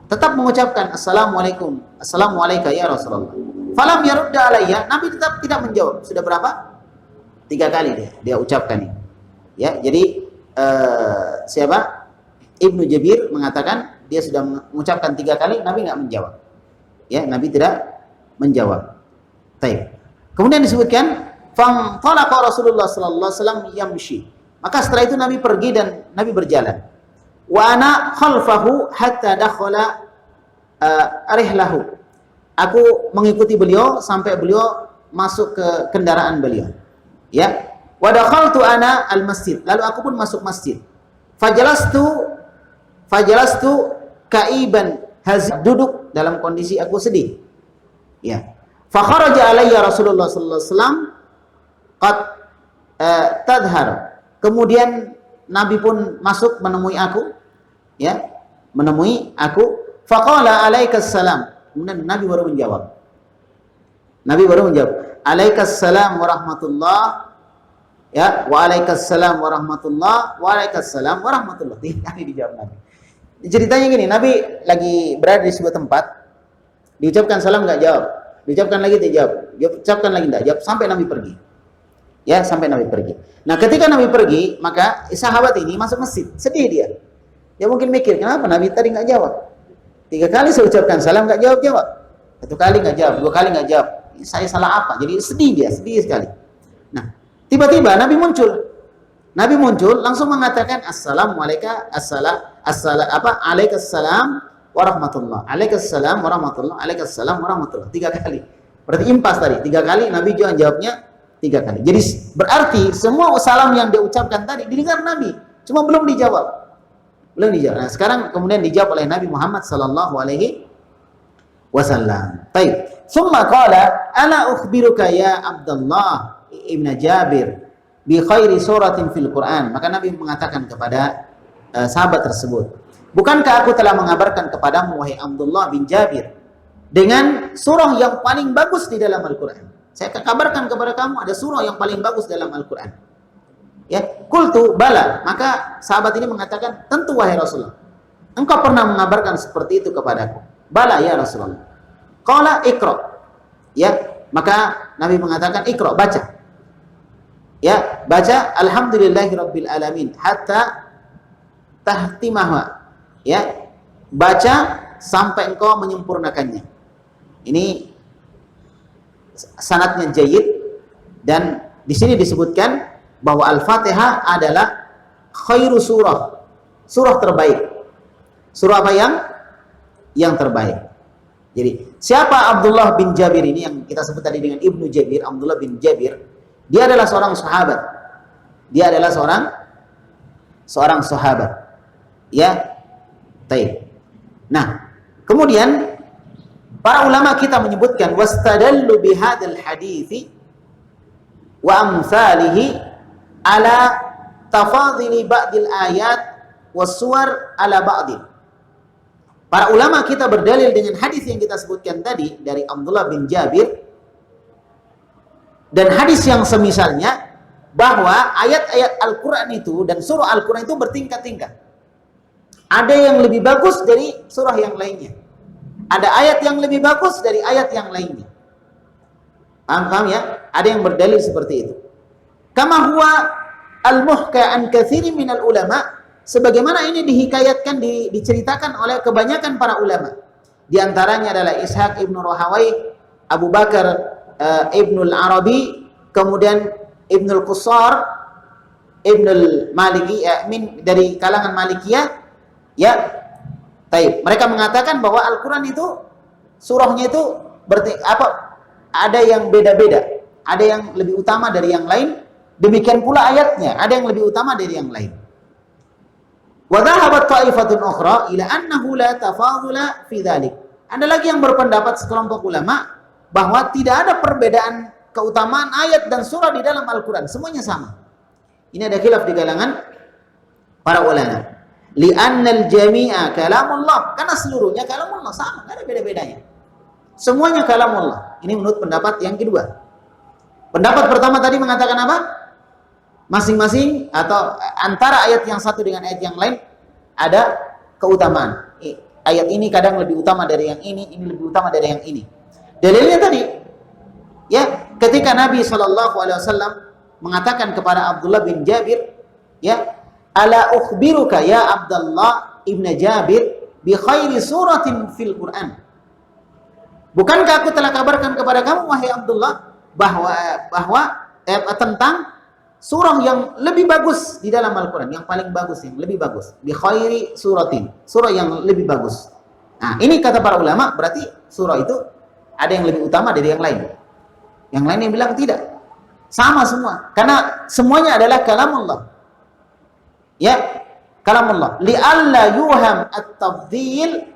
Tetap mengucapkan assalamualaikum ya Rasulullah. Falam yarudda alayya, Nabi tetap tidak menjawab. Sudah berapa? 3 kali dia ucapkan ini. Ya, jadi siapa? Ibnu Jabir mengatakan dia sudah mengucapkan 3 kali, Nabi nggak menjawab. Ya, Nabi tidak menjawab. Baik. Kemudian disebutkan, "Fantalaqa Rasulullah sallallahu alaihi wasallam yamshi." Maka setelah itu Nabi pergi dan Nabi berjalan. Wa ana khalfahu hatta dakhala rihlahu. Aku mengikuti beliau sampai beliau masuk ke kendaraan beliau. Ya. Wa dakhaltu ana al-masjid. Lalu aku pun masuk masjid. Fajalastu kaiban, duduk dalam kondisi aku sedih. Ya. Fa kharaja alayya Rasulullah sallallahu alaihi wasallam qad tadhhar. Kemudian Nabi pun masuk menemui aku. Ya, menemui aku. Fa qala alaikassalam. Kemudian Nabi baru menjawab. Alaikassalam warahmatullah. Ya, wa alaikassalam warahmatullah, wa alaikassalam warahmatullah. Ini dijawab Nabi. Ceritanya gini, Nabi lagi berada di sebuah tempat, diucapkan salam nggak jawab, diucapkan lagi tidak jawab, diucapkan lagi tidak jawab, sampai Nabi pergi. Ya, sampai Nabi pergi. Nah, ketika Nabi pergi, maka sahabat ini masuk masjid, sedih dia. Dia mungkin mikir, kenapa Nabi tadi nggak jawab? 3 kali saya ucapkan salam nggak jawab. 1 kali nggak jawab, 2 kali nggak jawab. Saya salah apa? Jadi sedih dia, sedih sekali. Nah, tiba-tiba Nabi muncul. Nabi muncul langsung mengatakan assalamualaikum, alaikassalam warahmatullah, alaikassalam warahmatullah, alaikassalam warahmatullah. 3 kali. Berarti impas tadi. 3 kali Nabi juga jawabnya 3 kali. Jadi berarti semua salam yang dia ucapkan tadi didengar Nabi, cuma belum dijawab. Belum dijawab. Nah, sekarang kemudian dijawab oleh Nabi Muhammad sallallahu alaihi wasallam. Baik. Summa qala ana ukhbiruka ya Abdullah ibn Jabir bi khairi suratin fil Quran. Maka Nabi mengatakan kepada sahabat tersebut, bukankah aku telah mengabarkan kepadamu wahai Abdullah bin Jabir dengan surah yang paling bagus di dalam Al-Quran. Saya kabarkan kepada kamu ada surah yang paling bagus dalam Al-Quran. Ya, qultu bala. Maka sahabat ini mengatakan, tentu wahai Rasulullah, engkau pernah mengabarkan seperti itu kepadaku. Bala ya Rasulullah. Qala iqra. Ya, maka Nabi mengatakan iqra, baca. Ya, baca alhamdulillahirabbil alamin hatta tahtimaha. Ya, baca sampai engkau menyempurnakannya. Ini sanadnya jayyid, dan di sini disebutkan bahwa Al-Fatihah adalah khairu surah, surah terbaik. Surah apa yang terbaik. Jadi, siapa Abdullah bin Jabir ini yang kita sebut tadi dengan Ibnu Jabir, Abdullah bin Jabir? Dia adalah seorang sahabat. Dia adalah seorang sahabat. Ya. Baik. Nah, kemudian para ulama kita menyebutkan wastadallu bihadzal hadithi wa amsalihi ala tafadhili ba'dil ayat was suwar ala ba'dil. Para ulama kita berdalil dengan hadis yang kita sebutkan tadi dari Abdullah bin Jabir dan hadis yang semisalnya, bahwa ayat-ayat Al-Quran itu dan surah Al-Quran itu bertingkat-tingkat. Ada yang lebih bagus dari surah yang lainnya. Ada ayat yang lebih bagus dari ayat yang lainnya. Paham ya? Ada yang berdalil seperti itu. Kama huwa al-muhka an katsiri minal ulama, sebagaimana ini dihikayatkan, diceritakan oleh kebanyakan para ulama. Di antaranya adalah Ishaq ibnu Rahawai, Abu Bakar ibnu al-Arabi, kemudian Ibnu al-Qusar, Ibnu al-Maliki, dari kalangan Malikiyah, ya. Taib. Mereka mengatakan bahwa Al-Quran itu surahnya itu ada yang beda-beda, ada yang lebih utama dari yang lain. Demikian pula ayatnya, ada yang lebih utama dari yang lain. Wa dhahabat ta'ifatun ukhra ila annahu la tafadhula fi dzalik. Ada lagi yang berpendapat sekelompok ulama bahwa tidak ada perbedaan keutamaan ayat dan surah di dalam Al-Quran, semuanya sama. Ini ada khilaf di kalangan para ulama. Li'annal jami'a kalamullah, karena seluruhnya kalamullah, sama, tidak ada beda-bedanya. Semuanya kalamullah. Ini menurut pendapat yang kedua. Pendapat pertama tadi mengatakan apa? Masing-masing atau antara ayat yang satu dengan ayat yang lain ada keutamaan. Ayat ini kadang lebih utama dari yang ini lebih utama dari yang ini. Dalilnya tadi, ya, ketika Nabi SAW mengatakan kepada Abdullah bin Jabir, ya, ala ukhbiruka ya Abdullah ibn Jabir bi khairi suratin fil Quran. Bukankah aku telah kabarkan kepada kamu wahai Abdullah bahwa tentang surah yang lebih bagus di dalam Al-Quran, yang paling bagus, yang lebih bagus. Bi khairi suratin, surah yang lebih bagus. Nah, ini kata para ulama, berarti surah itu ada yang lebih utama dari yang lain. Yang lain yang bilang tidak. Sama semua. Karena semuanya adalah kalamullah. Ya, kalamullah. Li'alla yuham at-tafdhil,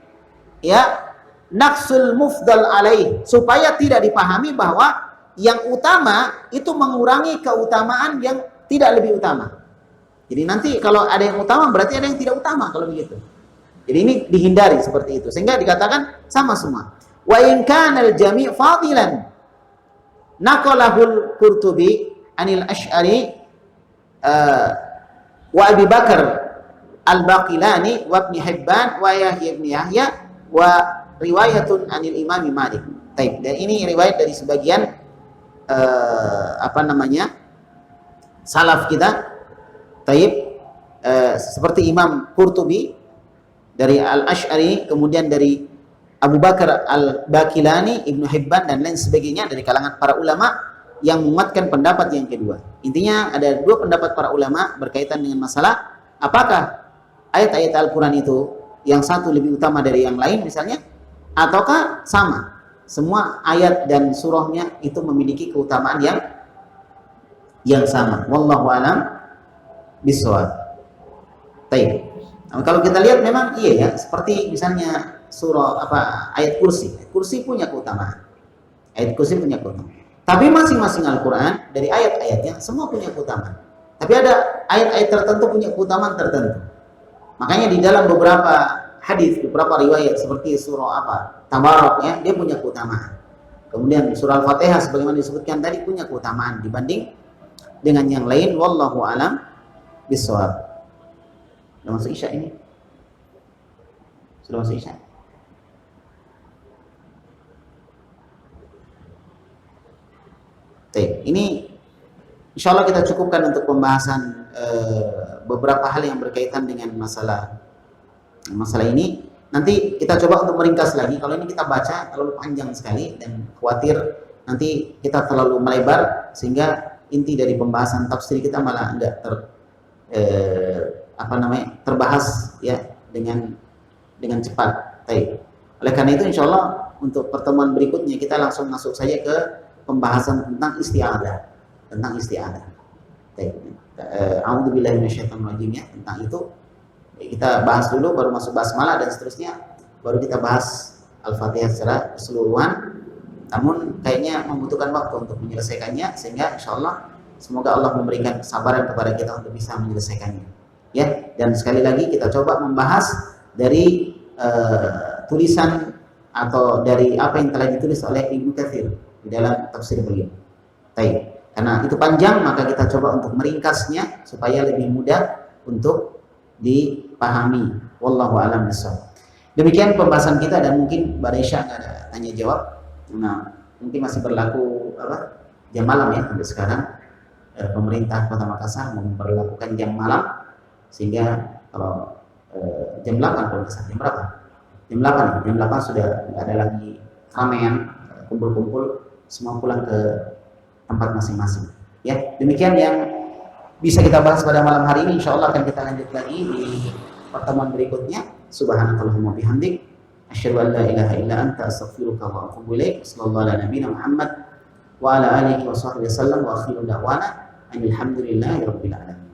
ya, naqsul mufdal alaih, supaya tidak dipahami bahwa yang utama itu mengurangi keutamaan yang tidak lebih utama. Jadi nanti kalau ada yang utama berarti ada yang tidak utama kalau begitu. Jadi ini dihindari seperti itu, sehingga dikatakan sama semua. Wa in kana al-jami' fadilan naqalahul Qurtubi anil Asy'ari wa Abi Bakar al-Baqilani wa Ibn Hibban wa Yahya ibn Yahya wa riwayatun anil Imam Malik. Baik, dan ini riwayat dari sebagian salaf kita. Taib, seperti Imam Qurtubi dari Al-Asy'ari, kemudian dari Abu Bakar al-Baqilani, Ibnu Hibban dan lain sebagainya dari kalangan para ulama yang menguatkan pendapat yang kedua. Intinya ada dua pendapat para ulama berkaitan dengan masalah apakah ayat-ayat Al-Quran itu yang satu lebih utama dari yang lain misalnya, ataukah sama. Semua ayat dan surahnya itu memiliki keutamaan yang sama. Wallahu a'lam bishawab. Baik. Nah, kalau kita lihat memang iya ya, seperti misalnya surah ayat kursi. Kursi punya keutamaan. Ayat kursi punya keutamaan. Tapi masing-masing Al-Quran dari ayat-ayatnya semua punya keutamaan. Tapi ada ayat-ayat tertentu punya keutamaan tertentu. Makanya di dalam beberapa hadis, beberapa riwayat seperti surah Tabarak, ya, dia punya keutamaan. Kemudian surah Al-Fatihah sebagaimana disebutkan tadi punya keutamaan dibanding dengan yang lain. Wallahu a'lam bishawab. Sudah masuk Isya ini? Sudah masuk Isya? Baik, ini insyaallah kita cukupkan untuk pembahasan beberapa hal yang berkaitan dengan masalah ini. nanti kita coba untuk meringkas lagi. Kalau ini kita baca terlalu panjang sekali dan khawatir nanti kita terlalu melebar sehingga inti dari pembahasan tafsir kita malah enggak terbahas ya dengan cepat. Baik. Oleh karena itu insya Allah untuk pertemuan berikutnya kita langsung masuk saja ke pembahasan tentang isti'adah. A'udzubillahi minasyaitonirrajim ya, tentang itu kita bahas dulu, baru masuk basmalah dan seterusnya, baru kita bahas Al-Fatihah secara keseluruhan. Namun kayaknya membutuhkan waktu untuk menyelesaikannya, sehingga insya Allah semoga Allah memberikan kesabaran kepada kita untuk bisa menyelesaikannya. Ya, dan sekali lagi kita coba membahas dari tulisan atau dari apa yang telah ditulis oleh Ibnu Katsir di dalam tafsir beliau. Baik. Karena itu panjang, maka kita coba untuk meringkasnya supaya lebih mudah untuk dipahami. Wallahu a'lam bishawab. Demikian pembahasan kita, dan mungkin Mbak Resya nggak ada tanya jawab. Nah, mungkin masih berlaku jam malam ya sampai sekarang. Pemerintah Kota Makassar memperlakukan jam malam, sehingga kalau jam 8 kalau misalnya jam berapa? Jam 8 sudah nggak ada lagi ramean, kumpul-kumpul, semua pulang ke tempat masing-masing. Ya, demikian yang bisa kita bahas pada malam hari ini. Insya Allah akan kita lanjut lagi di pertemuan berikutnya. Subhanakallahumma bihamdik, asyhadu an la ilaha illa anta, astaghfiruka wa atubu ilaik. Sallallahu ala nabiyina Muhammad wa ala alihi wa sahbihi wasallam, wa akhiru da'wana alhamdulillahi rabbil alamin.